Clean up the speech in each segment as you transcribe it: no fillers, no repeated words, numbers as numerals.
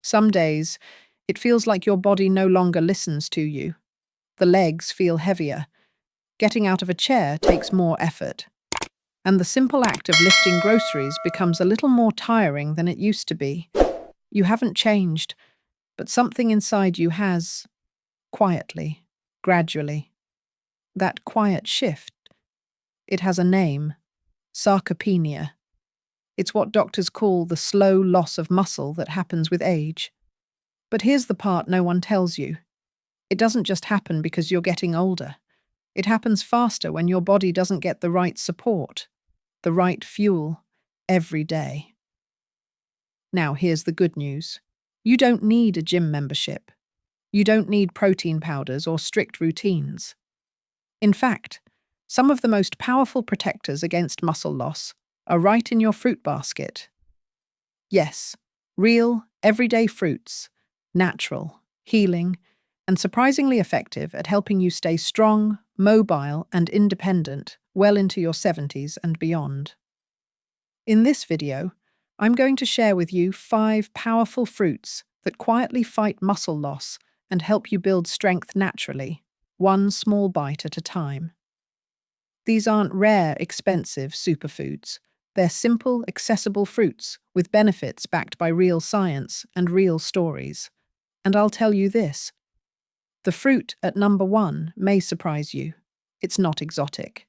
Some days, it feels like your body no longer listens to you. The legs feel heavier. Getting out of a chair takes more effort. And the simple act of lifting groceries becomes a little more tiring than it used to be. You haven't changed, but something inside you has, quietly, gradually. That quiet shift, it has a name: sarcopenia. It's what doctors call the slow loss of muscle that happens with age. But here's the part no one tells you. It doesn't just happen because you're getting older. It happens faster when your body doesn't get the right support, the right fuel, every day. Now here's the good news. You don't need a gym membership. You don't need protein powders or strict routines. In fact, some of the most powerful protectors against muscle loss are right in your fruit basket. Yes, real, everyday fruits, natural, healing, and surprisingly effective at helping you stay strong, mobile, and independent well into your 70s and beyond. In this video, I'm going to share with you 5 powerful fruits that quietly fight muscle loss and help you build strength naturally, one small bite at a time. These aren't rare, expensive superfoods. They're simple, accessible fruits with benefits backed by real science and real stories. And I'll tell you this: the fruit at number 1 may surprise you. It's not exotic.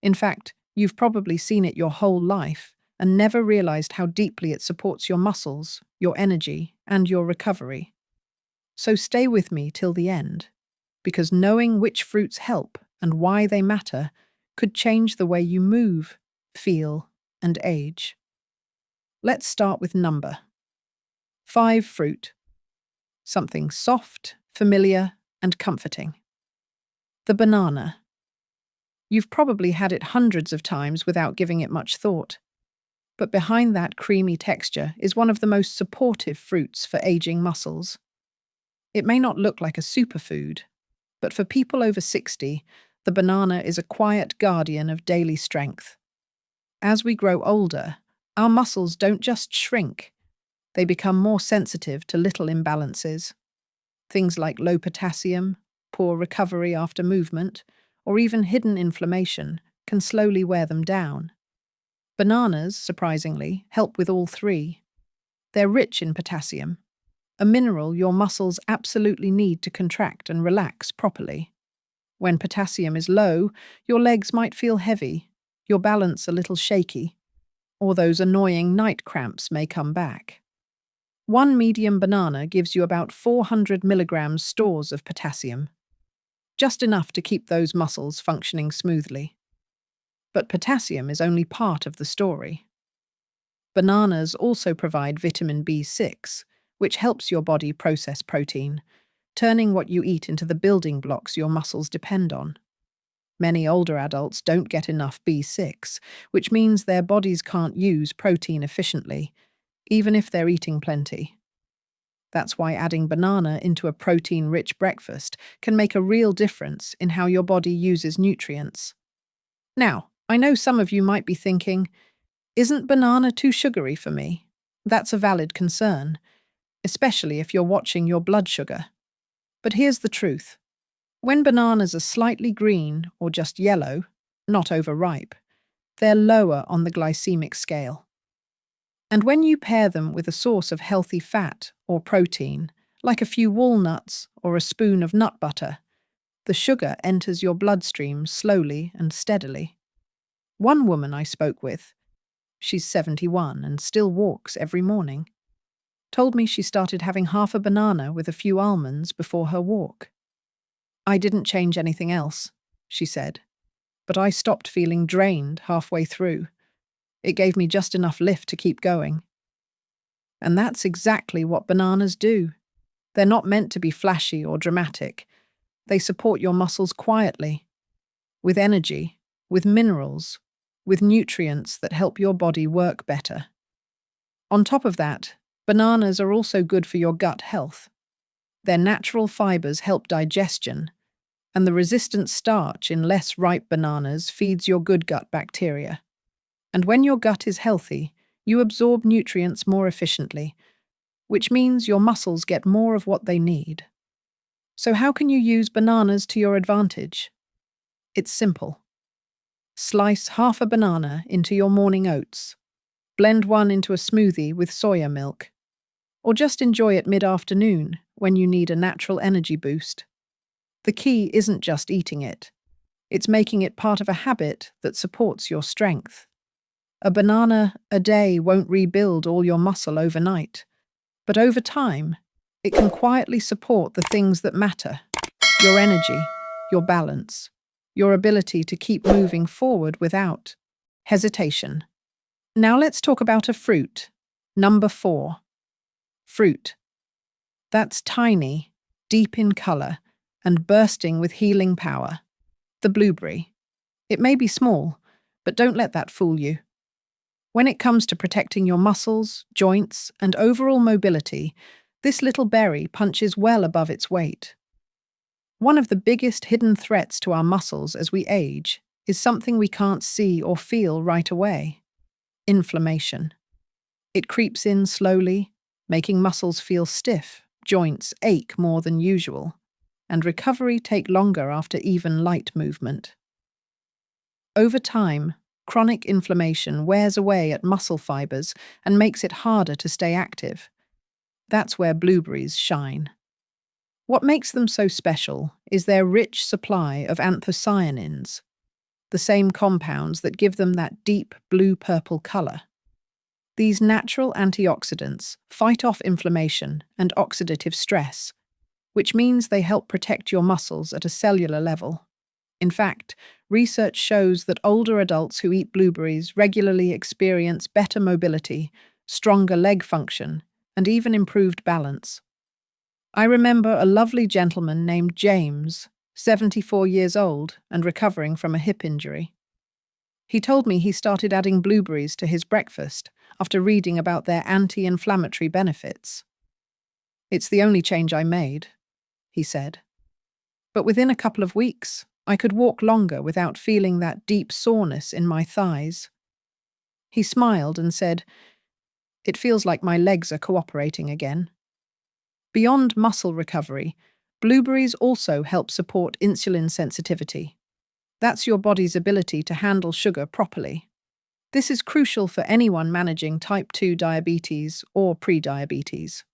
In fact, you've probably seen it your whole life and never realized how deeply it supports your muscles, your energy, and your recovery. So stay with me till the end, because knowing which fruits help and why they matter could change the way you move, feel, and age. Let's start with number 5 fruit. Something soft, familiar, and comforting. The banana. You've probably had it hundreds of times without giving it much thought. But behind that creamy texture is one of the most supportive fruits for aging muscles. It may not look like a superfood, but for people over 60, the banana is a quiet guardian of daily strength. As we grow older, our muscles don't just shrink, they become more sensitive to little imbalances. Things like low potassium, poor recovery after movement, or even hidden inflammation can slowly wear them down. Bananas, surprisingly, help with all 3. They're rich in potassium, a mineral your muscles absolutely need to contract and relax properly. When potassium is low, your legs might feel heavy, your balance a little shaky, or those annoying night cramps may come back. One medium banana gives you about 400 milligrams stores of potassium, just enough to keep those muscles functioning smoothly. But potassium is only part of the story. Bananas also provide vitamin B6, which helps your body process protein, turning what you eat into the building blocks your muscles depend on. Many older adults don't get enough B6, which means their bodies can't use protein efficiently, even if they're eating plenty. That's why adding banana into a protein-rich breakfast can make a real difference in how your body uses nutrients. Now, I know some of you might be thinking, isn't banana too sugary for me? That's a valid concern, especially if you're watching your blood sugar. But here's the truth. When bananas are slightly green or just yellow, not overripe, they're lower on the glycemic scale. And when you pair them with a source of healthy fat or protein, like a few walnuts or a spoon of nut butter, the sugar enters your bloodstream slowly and steadily. One woman I spoke with, she's 71 and still walks every morning, told me she started having half a banana with a few almonds before her walk. I didn't change anything else, she said, but I stopped feeling drained halfway through. It gave me just enough lift to keep going. And that's exactly what bananas do. They're not meant to be flashy or dramatic. They support your muscles quietly, with energy, with minerals, with nutrients that help your body work better. On top of that, bananas are also good for your gut health. Their natural fibers help digestion, and the resistant starch in less ripe bananas feeds your good gut bacteria. And when your gut is healthy, you absorb nutrients more efficiently, which means your muscles get more of what they need. So how can you use bananas to your advantage? It's simple. Slice half a banana into your morning oats. Blend one into a smoothie with soya milk. Or just enjoy it mid-afternoon when you need a natural energy boost. The key isn't just eating it. It's making it part of a habit that supports your strength. A banana a day won't rebuild all your muscle overnight, but over time, it can quietly support the things that matter: your energy, your balance, your ability to keep moving forward without hesitation. Now let's talk about a fruit. Number 4. Fruit. That's tiny, deep in color, and bursting with healing power. The blueberry. It may be small, but don't let that fool you. When it comes to protecting your muscles, joints, and overall mobility, this little berry punches well above its weight. One of the biggest hidden threats to our muscles as we age is something we can't see or feel right away: inflammation. It creeps in slowly, making muscles feel stiff, joints ache more than usual, and recovery take longer after even light movement. Over time, chronic inflammation wears away at muscle fibers and makes it harder to stay active. That's where blueberries shine. What makes them so special is their rich supply of anthocyanins, the same compounds that give them that deep blue-purple color. These natural antioxidants fight off inflammation and oxidative stress, which means they help protect your muscles at a cellular level. In fact, research shows that older adults who eat blueberries regularly experience better mobility, stronger leg function, and even improved balance. I remember a lovely gentleman named James, 74 years old and recovering from a hip injury. He told me he started adding blueberries to his breakfast after reading about their anti-inflammatory benefits. "It's the only change I made," he said. "But within a couple of weeks, I could walk longer without feeling that deep soreness in my thighs." He smiled and said, "It feels like my legs are cooperating again." Beyond muscle recovery, blueberries also help support insulin sensitivity. That's your body's ability to handle sugar properly. This is crucial for anyone managing type 2 diabetes or prediabetes.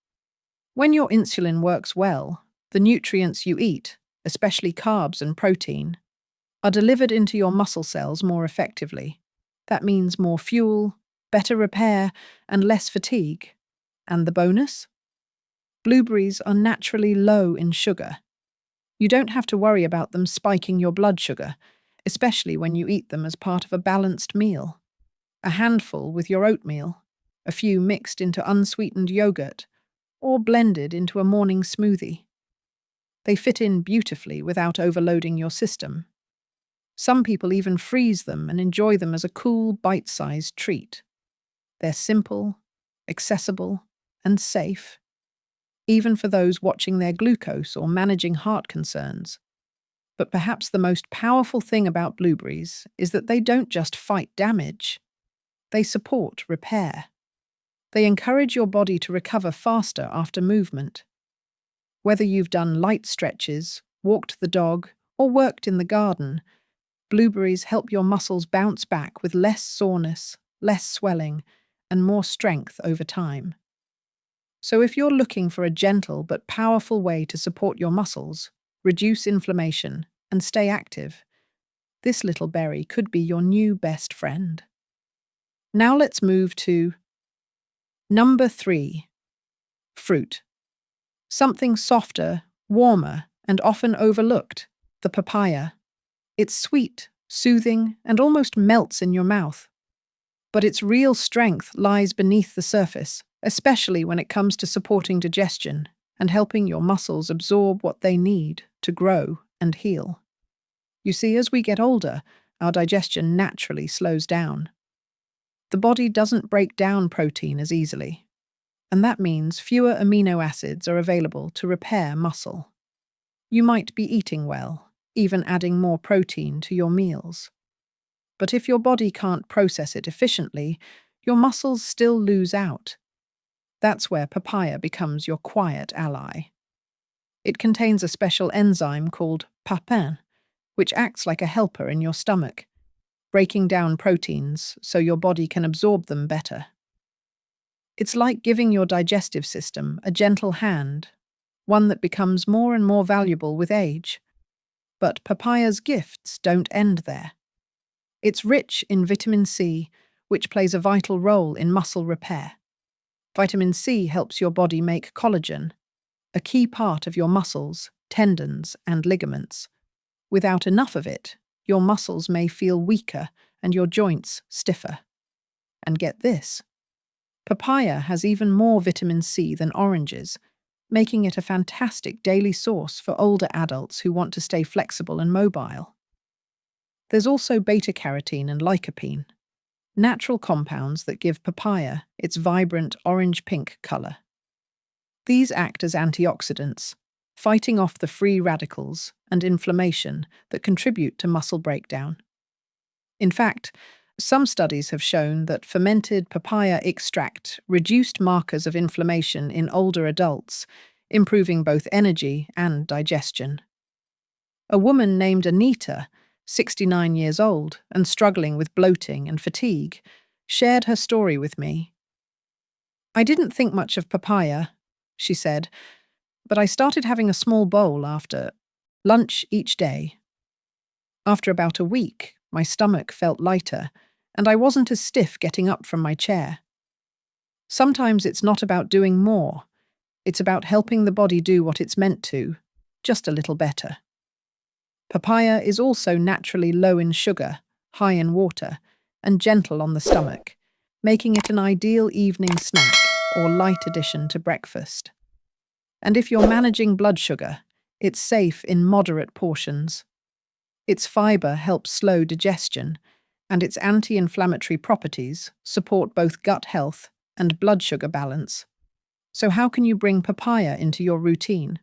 When your insulin works well, the nutrients you eat, especially carbs and protein, are delivered into your muscle cells more effectively. That means more fuel, better repair, and less fatigue. And the bonus? Blueberries are naturally low in sugar. You don't have to worry about them spiking your blood sugar, especially when you eat them as part of a balanced meal. A handful with your oatmeal, a few mixed into unsweetened yogurt, or blended into a morning smoothie. They fit in beautifully without overloading your system. Some people even freeze them and enjoy them as a cool, bite-sized treat. They're simple, accessible, and safe, even for those watching their glucose or managing heart concerns. But perhaps the most powerful thing about blueberries is that they don't just fight damage. They support repair. They encourage your body to recover faster after movement. Whether you've done light stretches, walked the dog, or worked in the garden, blueberries help your muscles bounce back with less soreness, less swelling, and more strength over time. So if you're looking for a gentle but powerful way to support your muscles, reduce inflammation, and stay active, this little berry could be your new best friend. Now let's move to number 3. Fruit. Something softer, warmer, and often overlooked: the papaya. It's sweet, soothing, and almost melts in your mouth. But its real strength lies beneath the surface, especially when it comes to supporting digestion and helping your muscles absorb what they need to grow and heal. You see, as we get older, our digestion naturally slows down. The body doesn't break down protein as easily, and that means fewer amino acids are available to repair muscle. You might be eating well, even adding more protein to your meals. But if your body can't process it efficiently, your muscles still lose out. That's where papaya becomes your quiet ally. It contains a special enzyme called papain, which acts like a helper in your stomach, breaking down proteins so your body can absorb them better. It's like giving your digestive system a gentle hand, one that becomes more and more valuable with age. But papaya's gifts don't end there. It's rich in vitamin C, which plays a vital role in muscle repair. Vitamin C helps your body make collagen, a key part of your muscles, tendons, and ligaments. Without enough of it, your muscles may feel weaker and your joints stiffer. And get this, papaya has even more vitamin C than oranges, making it a fantastic daily source for older adults who want to stay flexible and mobile. There's also beta-carotene and lycopene, natural compounds that give papaya its vibrant orange-pink color. These act as antioxidants, fighting off the free radicals and inflammation that contribute to muscle breakdown. In fact, some studies have shown that fermented papaya extract reduced markers of inflammation in older adults, improving both energy and digestion. A woman named Anita, 69 years old and struggling with bloating and fatigue, shared her story with me. "I didn't think much of papaya," she said, "but I started having a small bowl after lunch each day. After about a week, my stomach felt lighter, and I wasn't as stiff getting up from my chair. Sometimes it's not about doing more, it's about helping the body do what it's meant to, just a little better." Papaya is also naturally low in sugar, high in water, and gentle on the stomach, making it an ideal evening snack or light addition to breakfast. And if you're managing blood sugar, it's safe in moderate portions. Its fiber helps slow digestion, and its anti-inflammatory properties support both gut health and blood sugar balance. So how can you bring papaya into your routine?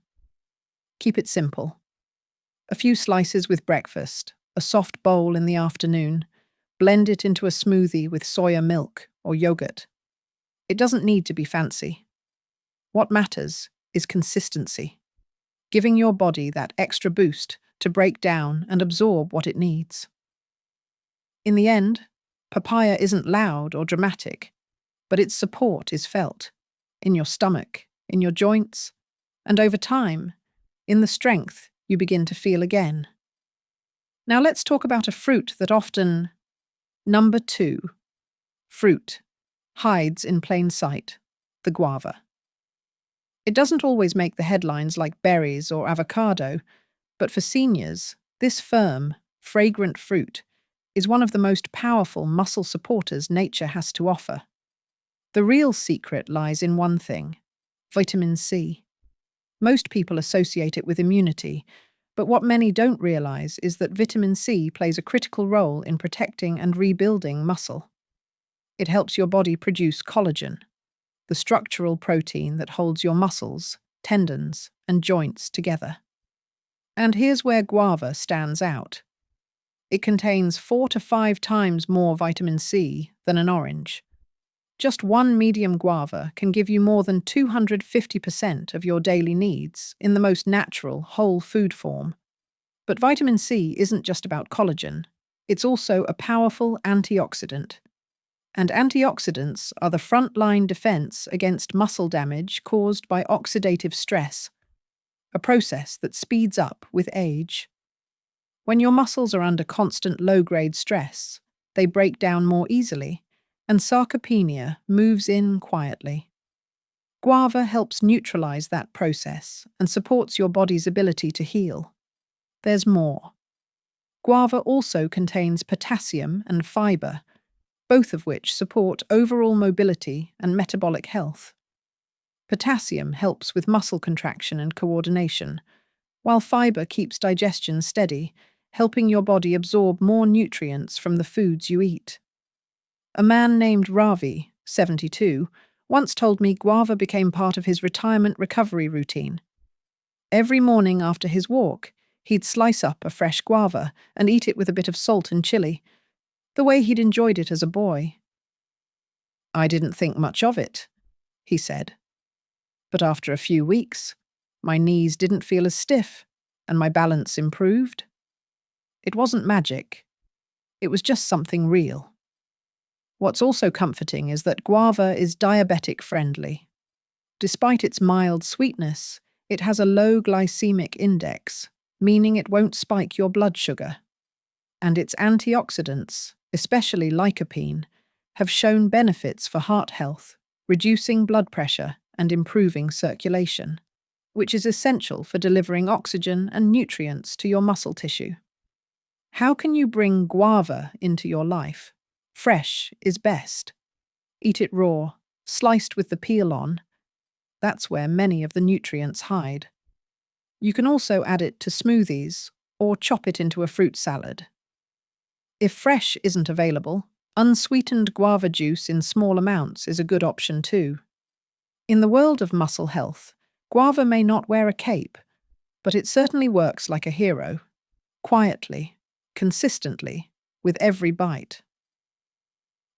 Keep it simple. A few slices with breakfast, a soft bowl in the afternoon, blend it into a smoothie with soya milk or yogurt. It doesn't need to be fancy. What matters is consistency, giving your body that extra boost to break down and absorb what it needs. In the end, papaya isn't loud or dramatic, but its support is felt in your stomach, in your joints, and over time, in the strength you begin to feel again. Now let's talk about a fruit that often, number 2, fruit, hides in plain sight, the guava. It doesn't always make the headlines like berries or avocado, but for seniors, this firm, fragrant fruit is one of the most powerful muscle supporters nature has to offer. The real secret lies in one thing: vitamin C. Most people associate it with immunity, but what many don't realize is that vitamin C plays a critical role in protecting and rebuilding muscle. It helps your body produce collagen, the structural protein that holds your muscles, tendons, and joints together. And here's where guava stands out. It contains 4 to 5 times more vitamin C than an orange. Just one medium guava can give you more than 250% of your daily needs in the most natural, whole food form. But vitamin C isn't just about collagen. It's also a powerful antioxidant. And antioxidants are the frontline defense against muscle damage caused by oxidative stress, a process that speeds up with age. When your muscles are under constant low-grade stress, they break down more easily, and sarcopenia moves in quietly. Guava helps neutralize that process and supports your body's ability to heal. There's more. Guava also contains potassium and fiber, both of which support overall mobility and metabolic health. Potassium helps with muscle contraction and coordination, while fiber keeps digestion steady, helping your body absorb more nutrients from the foods you eat. A man named Ravi, 72, once told me guava became part of his retirement recovery routine. Every morning after his walk, he'd slice up a fresh guava and eat it with a bit of salt and chili, the way he'd enjoyed it as a boy. I didn't think much of it. he said. But after a few weeks, my knees didn't feel as stiff and my balance improved. It wasn't magic. It was just something real. What's also comforting is that guava is diabetic friendly. Despite its mild sweetness, it has a low glycemic index, meaning it won't spike your blood sugar. And its antioxidants, especially lycopene, have shown benefits for heart health, reducing blood pressure and improving circulation, which is essential for delivering oxygen and nutrients to your muscle tissue. How can you bring guava into your life? Fresh is best. Eat it raw, sliced with the peel on. That's where many of the nutrients hide. You can also add it to smoothies or chop it into a fruit salad. If fresh isn't available, unsweetened guava juice in small amounts is a good option too. In the world of muscle health, guava may not wear a cape, but it certainly works like a hero, quietly, consistently, with every bite.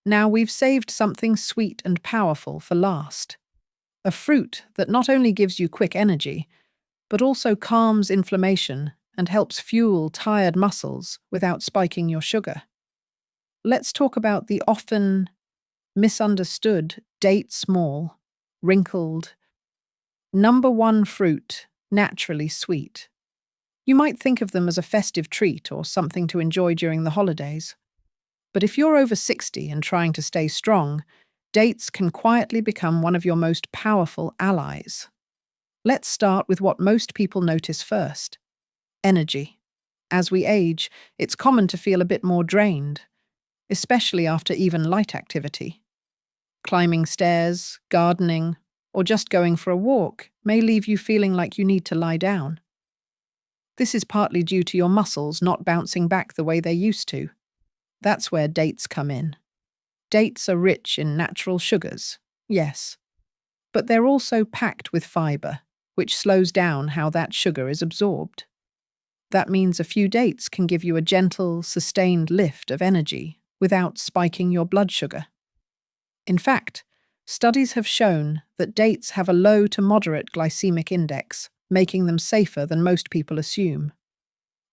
Now we've saved something sweet and powerful for last. A fruit that not only gives you quick energy, but also calms inflammation and helps fuel tired muscles without spiking your sugar. Let's talk about the often misunderstood date small, wrinkled, #1 fruit, naturally sweet. You might think of them as a festive treat or something to enjoy during the holidays. But if you're over 60 and trying to stay strong, dates can quietly become one of your most powerful allies. Let's start with what most people notice first: energy. As we age, it's common to feel a bit more drained, especially after even light activity. Climbing stairs, gardening, or just going for a walk may leave you feeling like you need to lie down. This is partly due to your muscles not bouncing back the way they used to. That's where dates come in. Dates are rich in natural sugars, yes, but they're also packed with fiber, which slows down how that sugar is absorbed. That means a few dates can give you a gentle, sustained lift of energy without spiking your blood sugar. In fact, studies have shown that dates have a low to moderate glycemic index, making them safer than most people assume,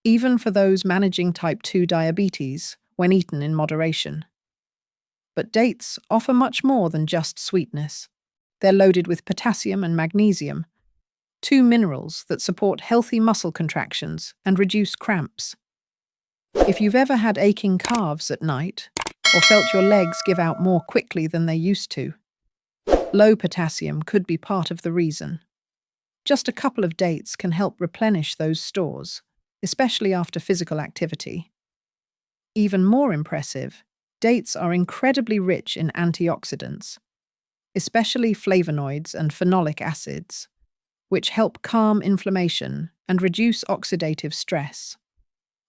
even for those managing type 2 diabetes when eaten in moderation. But dates offer much more than just sweetness. They're loaded with potassium and magnesium, two minerals that support healthy muscle contractions and reduce cramps. If you've ever had aching calves at night, or felt your legs give out more quickly than they used to, low potassium could be part of the reason. Just a couple of dates can help replenish those stores, especially after physical activity. Even more impressive, dates are incredibly rich in antioxidants, especially flavonoids and phenolic acids, which help calm inflammation and reduce oxidative stress.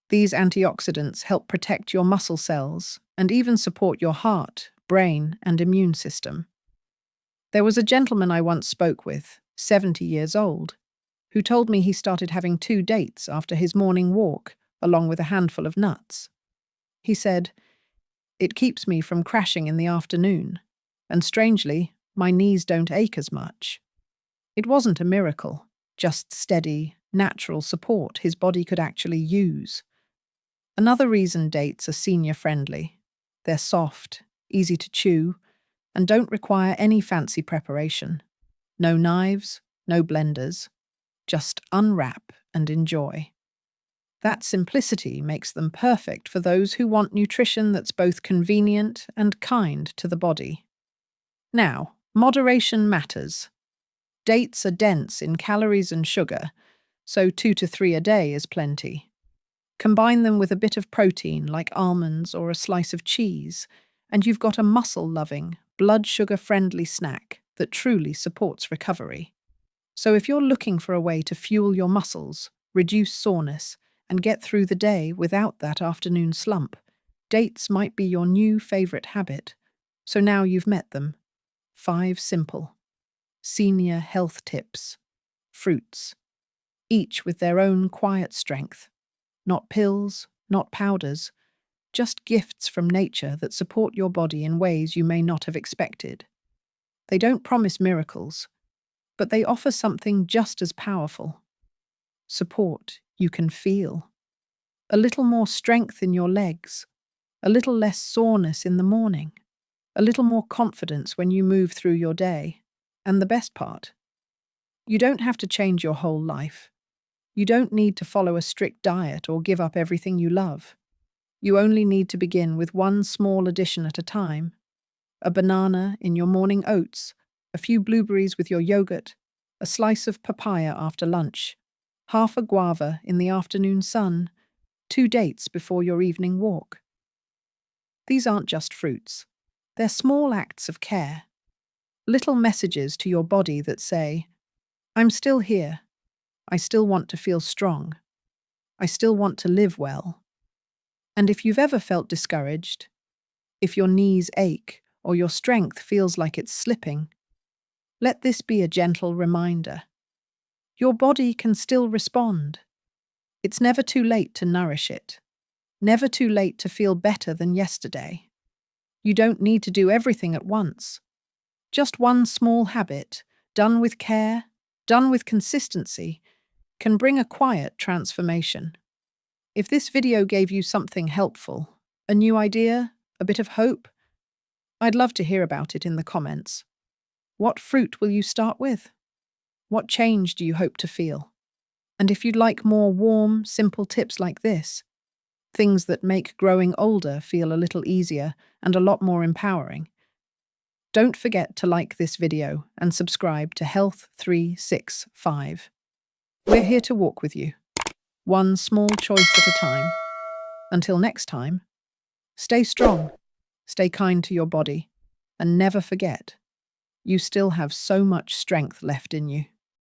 These antioxidants help protect your muscle cells and even support your heart, brain, and immune system. There was a gentleman I once spoke with, 70 years old, who told me he started having 2 dates after his morning walk, along with a handful of nuts. He said, "It keeps me from crashing in the afternoon, and strangely, my knees don't ache as much." It wasn't a miracle, just steady, natural support his body could actually use. Another reason dates are senior-friendly. They're soft, easy to chew, and don't require any fancy preparation. No knives, no blenders. Just unwrap and enjoy. That simplicity makes them perfect for those who want nutrition that's both convenient and kind to the body. Now, moderation matters. Dates are dense in calories and sugar, so 2 to 3 a day is plenty. Combine them with a bit of protein like almonds or a slice of cheese, and you've got a muscle-loving, blood sugar-friendly snack that truly supports recovery. So if you're looking for a way to fuel your muscles, reduce soreness, and get through the day without that afternoon slump, dates might be your new favorite habit. So now you've met them. 5 simple, senior health tips. Fruits. Each with their own quiet strength. Not pills, not powders, just gifts from nature that support your body in ways you may not have expected. They don't promise miracles, but they offer something just as powerful. Support you can feel. A little more strength in your legs, a little less soreness in the morning, a little more confidence when you move through your day. And the best part, you don't have to change your whole life. You don't need to follow a strict diet or give up everything you love. You only need to begin with one small addition at a time. A banana in your morning oats, a few blueberries with your yogurt, a slice of papaya after lunch, half a guava in the afternoon sun, 2 dates before your evening walk. These aren't just fruits. They're small acts of care. Little messages to your body that say, I'm still here. I still want to feel strong. I still want to live well. And if you've ever felt discouraged, if your knees ache or your strength feels like it's slipping, let this be a gentle reminder. Your body can still respond. It's never too late to nourish it. Never too late to feel better than yesterday. You don't need to do everything at once. Just one small habit, done with care, done with consistency, can bring a quiet transformation. If this video gave you something helpful, a new idea, a bit of hope, I'd love to hear about it in the comments. What fruit will you start with? What change do you hope to feel? And if you'd like more warm, simple tips like this, things that make growing older feel a little easier and a lot more empowering, don't forget to like this video and subscribe to Health 365. We're here to walk with you, one small choice at a time. Until next time, stay strong, stay kind to your body, and never forget, you still have so much strength left in you.